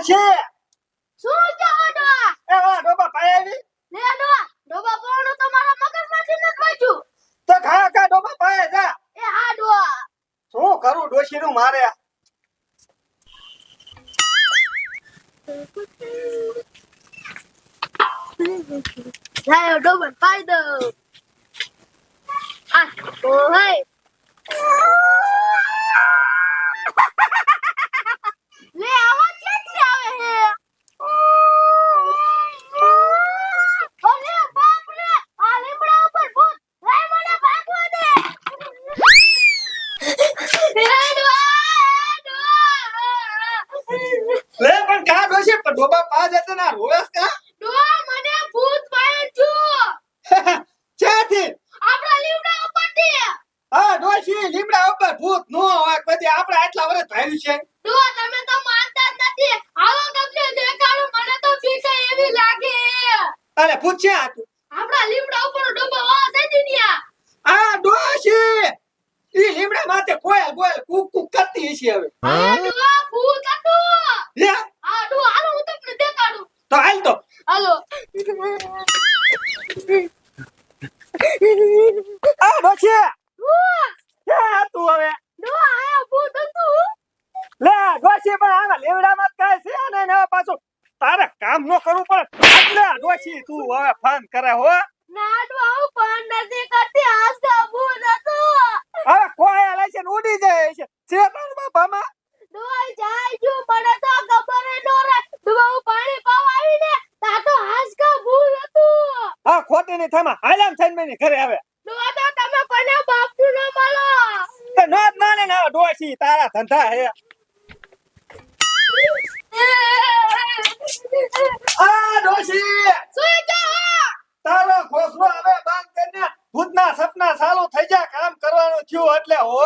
ડોશી શું કહો ડોહા? એ વા ડોબા પાયાવી લે ડોહા, ડોબા પોણું તો મારા મગજમાંથી નથી વાંચ્યું. તો ખા કા ડોબા પાયા જા એ હા ડોહા. શું કરું ડોશી નું મારે લાયો ડોબા પાઈ દો. આ ઓ હે. લે આવા ક્યાંથી આવે હે? અરે બાપ રે, આ લીમડા ઉપર ભૂત. લાય મને ભાગવા દે. લે પણ કા ડોશી પણ ડોબા પા જતે ના રોવેસ કા ડોહા મને ભૂત પાયો છું. ક્યાંથી આપણા લીમડા ઉપરથી. હા ડોશી લીમડા ઉપર ભૂત નો હોય કદી આપણે આટલા વર્ષ ધાર્યું છે ડોહા તમે તો માનતા જ નથી. આવો તમને દેખાડું, મને તો બીક એવી લાગે. અરે પૂછ્યા તું આપણા લીમડા ઉપર ડોબા વાવા જતી ન્યા. આ ડોશી ઈ લીમડા માથે કોયલ કોયલ કુક કુક કરતી હશે હવે આ ડોહા ભૂત હતું. લે આ ડોહા હાલો હું તમને દેખાડું. તો હાલ તો હાલો. આ ડોશી ડોહા, ક્યાં તું હવે ડોહા આયા ભૂત હતું. લે ડોશી પણ આના લીમડામાં કાઈ છે ને હવે પાછું તારે કામ નો કરવું પડે એટલે ડોશી તું હવે ફોન કરે હો ના ડોહા હું પણ નથી કરતી. આસ્તા ભૂત હતું. હવે કોયલ હશે ને ઉડી જાય છે ચેતન બાપામાં ડોહા જાય છું મને તો ખબર ન રહે. ડોહા હું પાણી પાવા આવી ને તા તો હાસકા ભૂત હતું. હા ખોટી ની થામાં હાલામ થઈને મેની ઘરે આવે ડોહા તો તમે કોને બાપનું ન મળો. તે નો જ માને ને ડોશી તારા ધંધા હે આ ડોશી શું કહો? તારો ઘોસલો હવે બંધ કરીને ભૂતના સપના ચાલુ થઈ જાય કામ કરવાનું થયું એટલે હો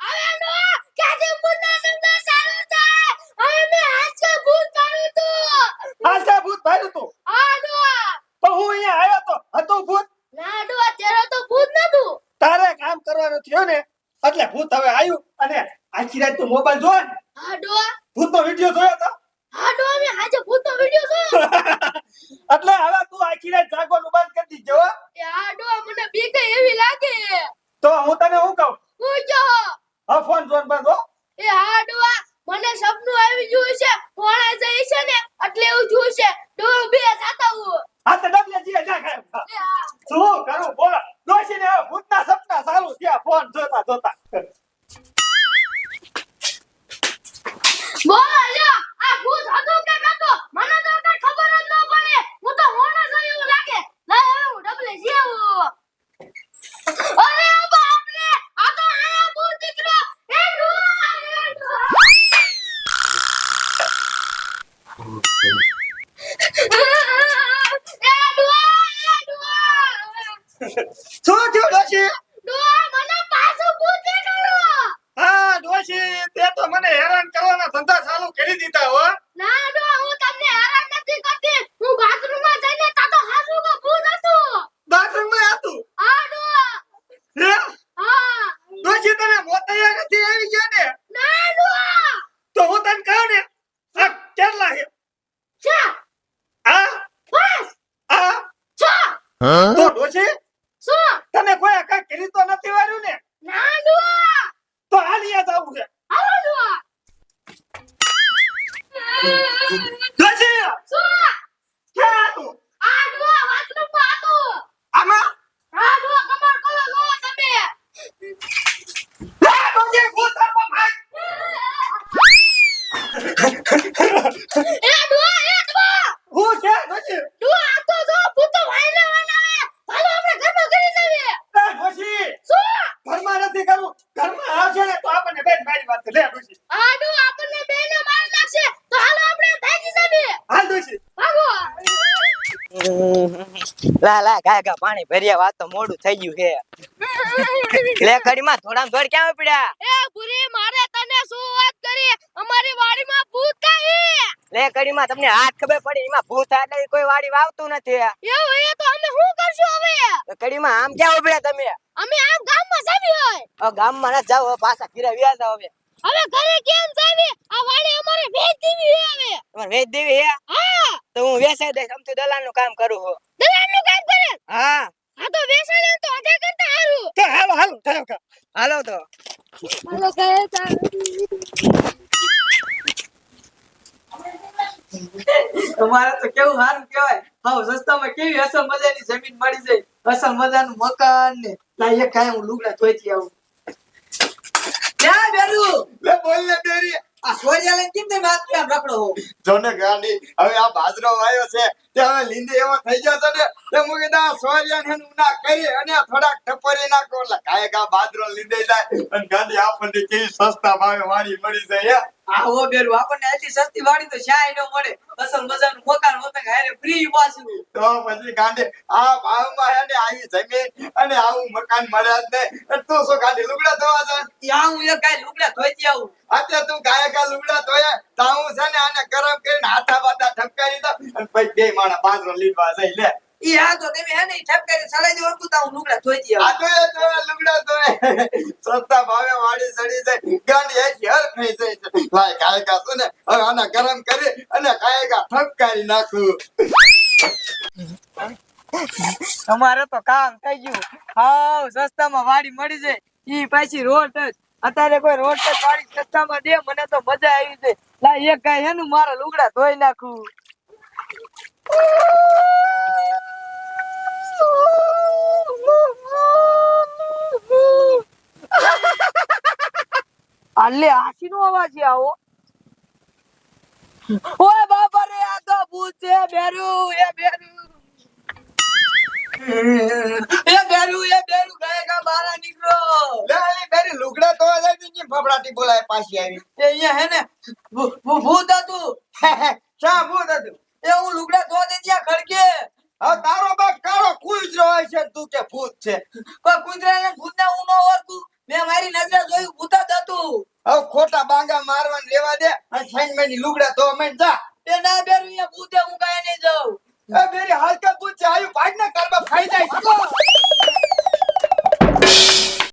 હવે નો ક્યાંથી ભૂતના સપના ચાલુ થાય? હવે મેં હાસકા ભૂત પાડ્યું તું. આજા ભૂત ભાર્યું તું આ ડોહા. તો હું અહીંયા આવ્યો તો હતું ભૂત ના ડોહા ત્યારે તો ભૂત નતું. તારે કામ કરવાનું થયું ને એટલે ભૂત હવે આવ્યું અને આખી રાત તું મોબાઈલ જોવે ને હા ડોહા. ભૂતનો વિડિયો જોયો તો હા ડોહા મેં આજે ભૂતનો વિડિયો જોયો. એટલે હવે તું આખી રાત જાગવાનું બંધ કરી દીજો હો. એ આ ડોહા મને બીક એવી લાગે. તો હું તને શું કહું હું કહો? હવે ફોન જોન બંધ હો એ હા ડોહા મને સપનું આવી ગયું છે. કોણે જઈ છે ને એટલે એવું થયું છે. ડોહા બે જાતા હું. આ તો ડબલે જીએ જા ખાય એ હા. શું કરું બોલો ડોશીને હવે ભૂતના સપના ચાલુ થયા ફોન જોતા જોતા બોલો લ્યો આ ભૂત હતું કે નતો મને તો કઈ ખબર જ ન પડે. હું તો હોણ જ હોય એવું લાગે. લાય હવે હું ડબલે જીવું. અરે બાપ રે આ તો આયા ભૂત દીકરો. એ ડોહા એ ડોહા. એ ડોહા. શું થયું ડોશી ડોહા મને પાછું ભૂત દેખાડો. હા ડોશી તે તો મને હેરાન કરવાના ધંધા ચાલુ કરી દીધા હો ના ડોહા હું તમને હેરાન નથી કરતી. હું બાથરૂમમાં જઈને તા તો હાસુ કો ભૂત હતું. બાથરૂમમાં હતું આ ડોહા. હે હા. ડોશી તને મોતૈયા નથી આવી ગયા ને ના ડોહા. તો હું તને કહું ને આ કેટલા છે ચા. આ બસ. આ ચા. તો ડોશી શું? તને કોઈ કઈ કરી તો નથી વાર્યું ને ના ડોહા. તો હાલિયા જાવું છે હાલો ડોહા. ડોશી શું? ક્યાં હતું આ ડોહા બાથરૂમમાં હતું. આમાં આ ડોહા કમર કલો લો તમે. આ ડોશી ભૂત આમાં ભાઈ એ ડોહા એ ડોહા. હું છે ડોશી ડોહા આ તો જો ભૂતો વાઈને વાનાવે. હાલો આપણે ઘરમાં કરી દઈએ. એ ડોશી શું? ઘરમાં નથી કરવું ઘરમાં આવશે ને તો આપણને બેન મારી વાત લે ડોશી આ ડોહા આપણને બેને મારી નાખશે. તો હાલો આપણે ભાગી જઈએ. હાલ ડોશી ભાગો. લા લા ગાય પાણી ભર્યા વાત તો મોડું થઈ ગયું છે લે કડીમાં થોડા દોડ ક્યાં ઉપડ્યા એ ભૂરી મારે તને શું વાત કરી? અમારી વાડીમાં ભૂત કાઈ. લે કડીમાં તમને હાથ ખબર પડી એમાં ભૂત એટલે કોઈ વાડી વાવતું નથી એવું એ તો અમે શું કરશું હવે? તો કડીમાં આમ ક્યાં ઉપડ્યા તમે અમે આમ ગામમાં જાવી હોય. ગામમાં ન જાવ પાછા ઘીરે વ્યા જાવ હવે હવે ઘરે કેમ જાવી આ વાડી અમારે વેચ દેવી હે હવે તમારે વેચ દેવી હે હા તો હું વેચાઈ દઈશ અમથી દલાલ નું કામ કરું હો દલાલનું કામ કરે હા આ તો વેચાલે તો અધા કરતા હારું તો હાલો હાલો થયો કા હાલો તો હાલો કહે તા તમારે તો કેવું સારું કહેવાય. હાવ સસ્તામાં કેવી અસલ મજાની જમીન મળી જાય, અસલ મજાનું મકાન ને લાય કાંઈ હું લુગડા ધોઈથી આવું. ક્યાં બેરું? લે બોલ ને બેરી આ સોરિયા લઈને કેમ તમે હાથ આમ રખડો હો? જોને ગાંડી હવે આ બાજરો વાયો છે તે હવે લીંદે એવો થઈ ગયો છે ને તે હું કીધા સોરિયા ને ઉના કરી અને થોડાક ટપરી નાખો એટલે કાંઈ કા બાજરો લીંદે જાય અને ગાંડી આપણને કેવી સસ્તા ભાવે વાડી મળી જાય આવો બેરું, આપણને આટલી સસ્તી વાડી તો શાય ન મળે. અસલ મજાનું મકાન હોતા હારે ફ્રી પાછું. તો પછી ગાંડી આ ભાવમાં હે ને આવી જમીન અને આવું મકાન મળે જ નહીં અને તું શું ગાંડી લુગડા ધોવા જાય ત્યાં હું એક કાંઈ લુગડા ધોઈથી આવું. અત્યારે તું ગાય કા લુગડા ધોયા તો હું છે ને આને ગરમ કરીને હાથા બાથા ઠપકારી દઉં અને પછી બે માણા બાજરો લીધવા જઈ લે ઈ હા તો તમે હે ને ઈ ઠપકારી સડાઈ દેવાનું તો હું લુગડા ધોઈથી આ આવું. તો એ લુગડા તો સસ્તા ભાવે વાડી ચડી જાય ગાંડી એકી હર ખાઈ જાય છે લાય ગાય કા તું ને હવે આના ગરમ કરી અને ગાય કા ઠપકારી નાખું તમારે તો કામ થઈ ગયું. હાવ સસ્તામાં વાડી મળી જાય. ઈ પાછી રોડ જ. અત્યારે કોઈ રોડ જ વાડી સસ્તામાં દે મને તો મજા આવી જાય. લા એક ગાય હેનું મારા લુગડા ધોઈ નાખું. આલે હાસીનો અવાજ છે આવો. ઓય બાપા રે આ તો ભૂત છે બેરું એ બેરું ગાય કા બારા નીકળો. લે અલી બેરી લુગડા તો જાય કે ફફડાટી બોલાય પાછી આવી એ અહીંયા હે ને ભૂત હતું. શા ભૂત હતું એ હું લુગડા ધોવા દે ત્યાં ખડકે. હવે તારો બાપ કાળો કૂતરો હોય છે તું કે ભૂત છે પણ કુતરાને ભૂતને હું ન ઓળખું. મેં મારી નજરે જોયું ભૂત જ હતું. હવે ખોટા બાંગા મારવાને રેવા દે અને સાઈન મેની લુગડા તો મેં જા એ ના બેરું અહીંયા ભૂત